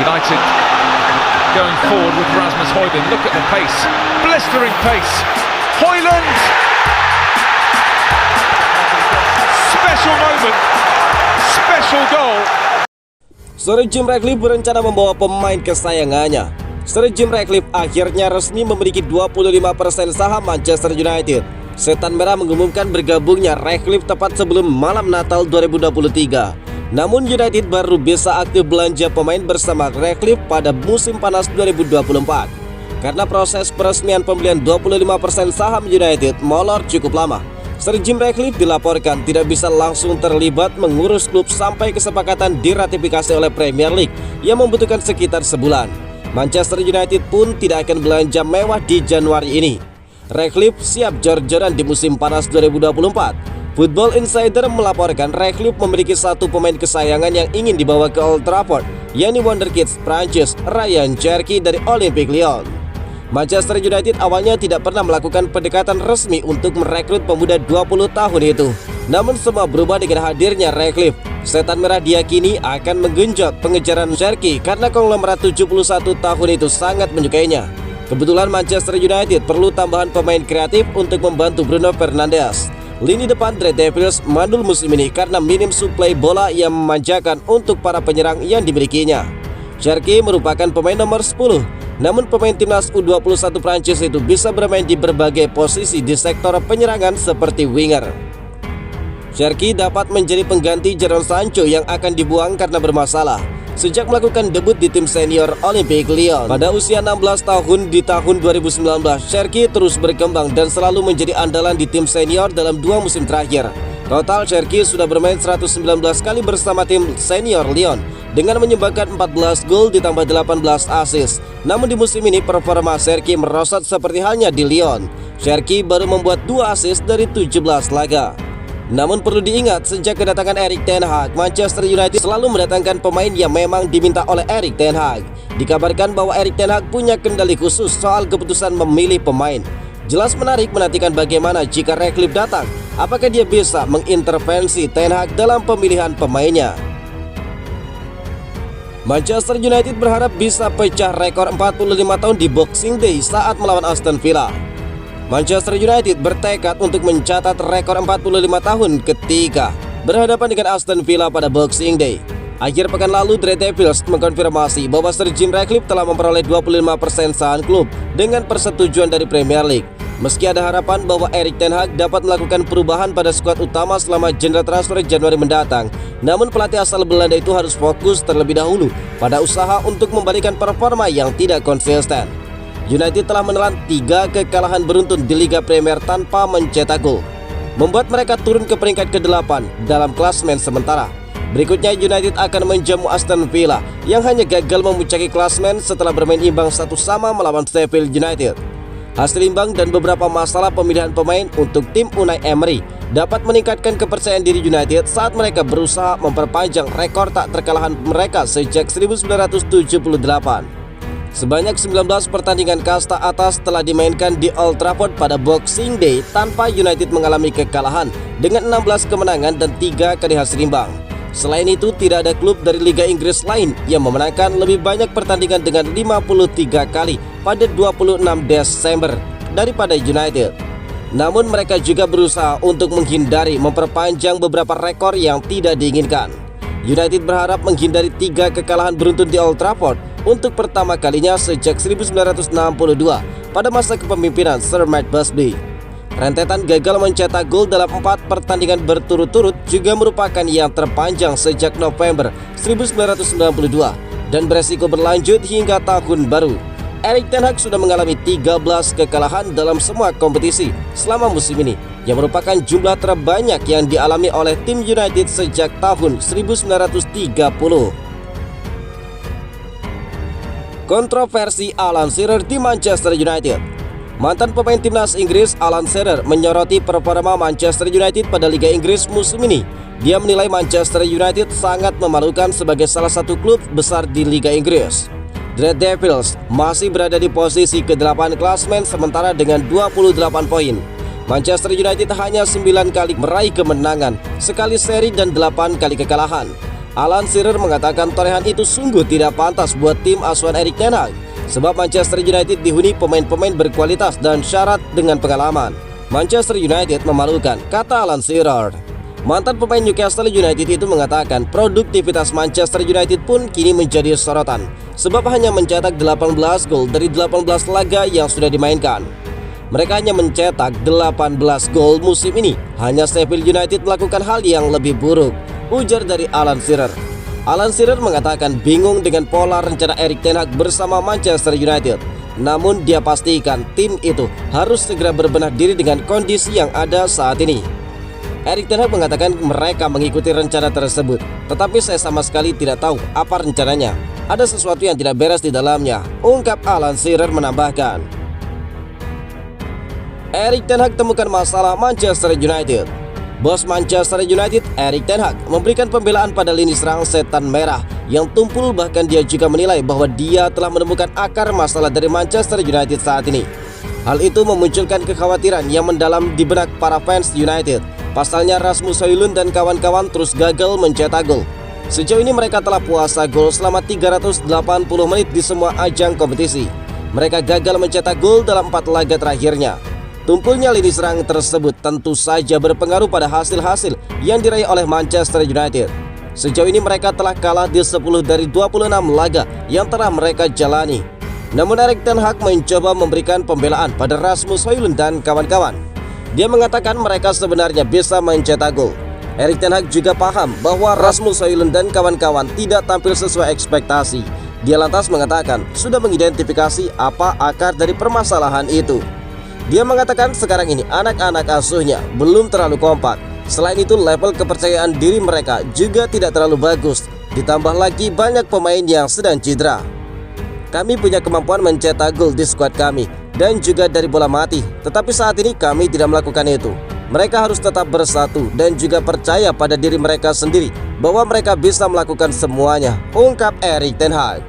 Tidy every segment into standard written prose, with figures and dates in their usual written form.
United going forward with Rasmus Højlund. Look at the pace, blistering pace. Højlund! Special moment, special goal. Sir Jim Ratcliffe berencana membawa pemain kesayangannya. Sir Jim Ratcliffe akhirnya resmi memiliki 25% saham Manchester United. Setan Merah mengumumkan bergabungnya Ratcliffe tepat sebelum malam Natal 2023. Namun United baru bisa aktif belanja pemain bersama Ratcliffe pada musim panas 2024. Karena proses peresmian pembelian 25% saham United molor cukup lama. Sir Jim Ratcliffe dilaporkan tidak bisa langsung terlibat mengurus klub sampai kesepakatan diratifikasi oleh Premier League yang membutuhkan sekitar sebulan. Manchester United pun tidak akan belanja mewah di Januari ini. Ratcliffe siap jor-joran di musim panas 2024. Football Insider melaporkan Ratcliffe memiliki satu pemain kesayangan yang ingin dibawa ke Old Trafford, yakni wonderkid Prancis Ryan Cherki dari Olympique Lyon. Manchester United awalnya tidak pernah melakukan pendekatan resmi untuk merekrut pemuda 20 tahun itu. Namun semua berubah dengan hadirnya Ratcliffe. Setan Merah diyakini akan menggenjot pengejaran Cherki karena konglomerat 71 tahun itu sangat menyukainya. Kebetulan Manchester United perlu tambahan pemain kreatif untuk membantu Bruno Fernandes. Lini depan Red Devils mandul musim ini karena minim suplai bola yang memanjakan untuk para penyerang yang dimilikinya. Cherki merupakan pemain nomor 10, namun pemain timnas U21 Prancis itu bisa bermain di berbagai posisi di sektor penyerangan seperti winger. Cherki dapat menjadi pengganti Jadon Sancho yang akan dibuang karena bermasalah. Sejak melakukan debut di tim senior Olympique Lyon pada usia 16 tahun di tahun 2019, Cherki terus berkembang dan selalu menjadi andalan di tim senior dalam 2 musim terakhir. Total Cherki sudah bermain 119 kali bersama tim senior Lyon dengan menyumbangkan 14 gol ditambah 18 assist. Namun di musim ini performa Cherki merosot seperti halnya di Lyon. Cherki baru membuat 2 assist dari 17 laga. Namun perlu diingat, sejak kedatangan Erik ten Hag, Manchester United selalu mendatangkan pemain yang memang diminta oleh Erik ten Hag. Dikabarkan bahwa Erik ten Hag punya kendali khusus soal keputusan memilih pemain. Jelas menarik menantikan bagaimana jika Ratcliffe datang. Apakah dia bisa mengintervensi ten Hag dalam pemilihan pemainnya? Manchester United berharap bisa pecah rekor 45 tahun di Boxing Day saat melawan Aston Villa. Manchester United bertekad untuk mencatat rekor 45 tahun ketika berhadapan dengan Aston Villa pada Boxing Day. Akhir pekan lalu, Red Devils mengkonfirmasi bahwa Sir Jim Ratcliffe telah memperoleh 25% saham klub dengan persetujuan dari Premier League. Meski ada harapan bahwa Erik ten Hag dapat melakukan perubahan pada skuad utama selama general transfer Januari mendatang, namun pelatih asal Belanda itu harus fokus terlebih dahulu pada usaha untuk membalikan performa yang tidak konsisten. United telah menelan 3 kekalahan beruntun di Liga Premier tanpa mencetak gol, membuat mereka turun ke peringkat ke-8 dalam klasemen sementara. Berikutnya United akan menjamu Aston Villa yang hanya gagal memuncaki klasemen setelah bermain imbang 1-1 melawan Sheffield United. Hasil imbang dan beberapa masalah pemilihan pemain untuk tim Unai Emery dapat meningkatkan kepercayaan diri United saat mereka berusaha memperpanjang rekor tak terkalahan mereka sejak 1978. Sebanyak 19 pertandingan kasta atas telah dimainkan di Old Trafford pada Boxing Day tanpa United mengalami kekalahan dengan 16 kemenangan dan 3 kali hasil imbang. Selain itu, tidak ada klub dari Liga Inggris lain yang memenangkan lebih banyak pertandingan dengan 53 kali pada 26 Desember daripada United. Namun mereka juga berusaha untuk menghindari memperpanjang beberapa rekor yang tidak diinginkan. United berharap menghindari 3 kekalahan beruntun di Old Trafford untuk pertama kalinya sejak 1962 pada masa kepemimpinan Sir Matt Busby. Rentetan gagal mencetak gol dalam 4 pertandingan berturut-turut juga merupakan yang terpanjang sejak November 1992 dan beresiko berlanjut hingga tahun baru. Erik ten Hag sudah mengalami 13 kekalahan dalam semua kompetisi selama musim ini, yang merupakan jumlah terbanyak yang dialami oleh tim United sejak tahun 1930. Kontroversi Alan Shearer di Manchester United. Mantan pemain timnas Inggris Alan Shearer menyoroti performa Manchester United pada Liga Inggris musim ini. Dia menilai Manchester United sangat memalukan sebagai salah satu klub besar di Liga Inggris. Red Devils masih berada di posisi ke-8 klasemen sementara dengan 28 poin. Manchester United hanya 9 kali meraih kemenangan, sekali seri dan 8 kali kekalahan. Alan Shearer mengatakan torehan itu sungguh tidak pantas buat tim asuhan Erik ten Hag, sebab Manchester United dihuni pemain-pemain berkualitas dan syarat dengan pengalaman. Manchester United memalukan, kata Alan Shearer. Mantan pemain Newcastle United itu mengatakan produktivitas Manchester United pun kini menjadi sorotan, sebab hanya mencetak 18 gol dari 18 laga yang sudah dimainkan. Mereka hanya mencetak 18 gol musim ini. Hanya Sheffield United melakukan hal yang lebih buruk, ujar dari Alan Shearer. Alan Shearer mengatakan bingung dengan pola rencana Erik ten Hag bersama Manchester United. Namun dia pastikan tim itu harus segera berbenah diri dengan kondisi yang ada saat ini. Erik ten Hag mengatakan mereka mengikuti rencana tersebut, tetapi saya sama sekali tidak tahu apa rencananya. Ada sesuatu yang tidak beres di dalamnya, ungkap Alan Shearer menambahkan. Erik ten Hag temukan masalah Manchester United. Bos Manchester United, Erik ten Hag, memberikan pembelaan pada lini serang setan merah yang tumpul, bahkan dia juga menilai bahwa dia telah menemukan akar masalah dari Manchester United saat ini. Hal itu memunculkan kekhawatiran yang mendalam di benak para fans United. Pasalnya Rasmus Højlund dan kawan-kawan terus gagal mencetak gol. Sejauh ini mereka telah puasa gol selama 380 menit di semua ajang kompetisi. Mereka gagal mencetak gol dalam 4 laga terakhirnya. Tumpulnya lini serang tersebut tentu saja berpengaruh pada hasil-hasil yang diraih oleh Manchester United. Sejauh ini mereka telah kalah di 10 dari 26 laga yang telah mereka jalani. Namun Erik ten Hag mencoba memberikan pembelaan pada Rasmus Højlund dan kawan-kawan. Dia mengatakan mereka sebenarnya bisa mencetak gol. Erik ten Hag juga paham bahwa Rasmus Højlund dan kawan-kawan tidak tampil sesuai ekspektasi. Dia lantas mengatakan sudah mengidentifikasi apa akar dari permasalahan itu. Dia mengatakan sekarang ini anak-anak asuhnya belum terlalu kompak. Selain itu level kepercayaan diri mereka juga tidak terlalu bagus. Ditambah lagi banyak pemain yang sedang cedera. Kami punya kemampuan mencetak gol di skuad kami dan juga dari bola mati, tetapi saat ini kami tidak melakukan itu. Mereka harus tetap bersatu dan juga percaya pada diri mereka sendiri bahwa mereka bisa melakukan semuanya, ungkap Erik ten Hag.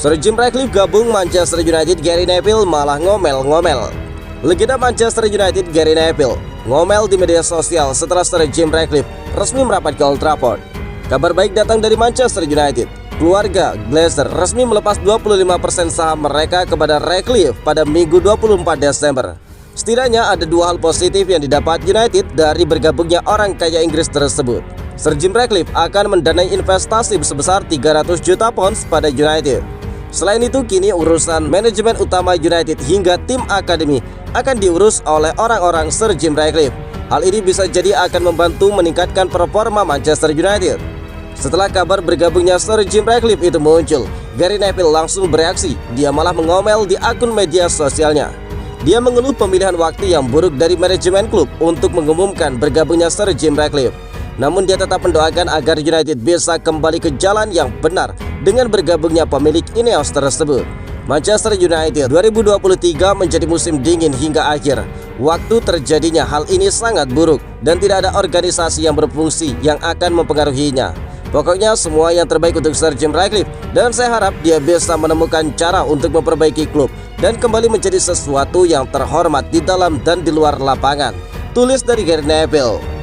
Sir Jim Ratcliffe gabung Manchester United, Gary Neville malah ngomel-ngomel. Legenda Manchester United Gary Neville ngomel di media sosial setelah Sir Jim Ratcliffe resmi merapat ke Old Trafford. Kabar baik datang dari Manchester United. Keluarga Glazer resmi melepas 25% saham mereka kepada Ratcliffe pada Minggu 24 Desember. Setidaknya ada 2 hal positif yang didapat United dari bergabungnya orang kaya Inggris tersebut. Sir Jim Ratcliffe akan mendanai investasi sebesar 300 juta pounds pada United. Selain itu, kini urusan manajemen utama United hingga tim akademi akan diurus oleh orang-orang Sir Jim Ratcliffe. Hal ini bisa jadi akan membantu meningkatkan performa Manchester United. Setelah kabar bergabungnya Sir Jim Ratcliffe itu muncul, Gary Neville langsung bereaksi. Dia malah mengomel di akun media sosialnya. Dia mengeluh pemilihan waktu yang buruk dari manajemen klub untuk mengumumkan bergabungnya Sir Jim Ratcliffe. Namun dia tetap mendoakan agar United bisa kembali ke jalan yang benar dengan bergabungnya pemilik Ineos tersebut. Manchester United 2023 menjadi musim dingin hingga akhir. Waktu terjadinya hal ini sangat buruk dan tidak ada organisasi yang berfungsi yang akan mempengaruhinya. Pokoknya semua yang terbaik untuk Sir Jim Ratcliffe, dan saya harap dia bisa menemukan cara untuk memperbaiki klub dan kembali menjadi sesuatu yang terhormat di dalam dan di luar lapangan, tulis dari Gary Neville.